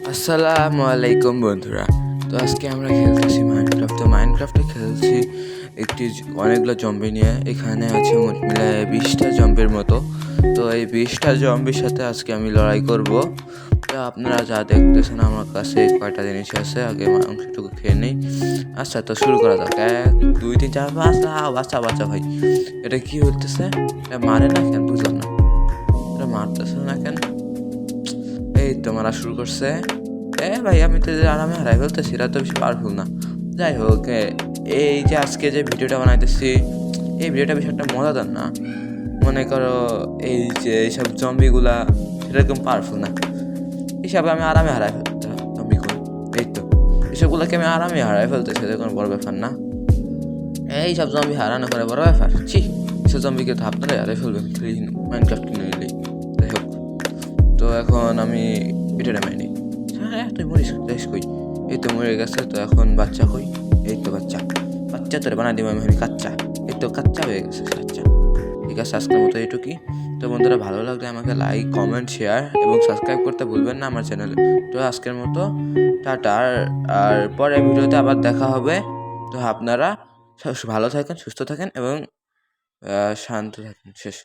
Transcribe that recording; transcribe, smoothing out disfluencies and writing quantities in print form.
আসসালামু আলাইকুম বন্ধুরা। তো আজকে আমরা খেলতেছি মাইনক্রাফট। তো মাইনক্রাফটে খেলছি অনেকগুলো জম্বি নিয়ে। এখানে আছে মোট মিলায় 20টা জম্বির মতো। তো এই 20টা জম্বির সাথে আজকে আমি লড়াই করব। তো আপনারা যা দেখতেছেন আমার কাছে কয়টা জিনিস আছে, আগে মাংসটুকু খেয়ে নেই। আচ্ছা, তো শুরু করা যাক। 1 2 3 4 5 বাচ্চা বাচ্চা ভাই, এটা কি হইতেছে? এটা মারে না কেন, বুঝলাম না। এটা মারতেছে না কেন? এই তো মারা শুরু করছে। ভাই, আমি তো আরামে হারাই ফেলতেছি, এরা তো বেশি পাওয়ারফুল না। যাই হোক, এই যে আজকে যে ভিডিওটা বানাইতেছি, এই ভিডিওটা বেশি একটা মজাদার না। মনে করো এই যে এইসব জম্বিগুলা সেরকম পাওয়ারফুল না, হিসাবে আমি আরামে হারাই ফেলতে জম্বিগুলো। এই তো এসবগুলোকে আমি আরামে হারাই ফেলতেছি, এটা কোনো বড় ব্যাপার না। এইসব জম্বি হারানো করে বড় ব্যাপার? ছি, এসব জম্বিকে তো আপনারাই হারাই ফেলবেন মাইনক্রাফট কিনে নিলেই। যাই হোক, তো এখন আমি ভিডিওটা মেনে নিই। হ্যাঁ, তুই মরিস যাইস কই? এই তো মরে গেছে। তো এখন বাচ্চা কই? এই তো বাচ্চা বাচ্চা তোরে বানাই দিব আমি কাচ্চা। এই তো কাচ্চা হয়ে গেছে বাচ্চা। ঠিক আছে, আজকের মতো এইটুকুই। তো বন্ধুরা, ভালো লাগলে আমাকে লাইক, কমেন্ট, শেয়ার এবং সাবস্ক্রাইব করতে ভুলবেন না আমার চ্যানেলে। তো আজকের মতো টাটা। আর পরের ভিডিওতে আবার দেখা হবে। তো আপনারা ভালো থাকেন, সুস্থ থাকেন এবং শান্ত থাকেন। শেষ।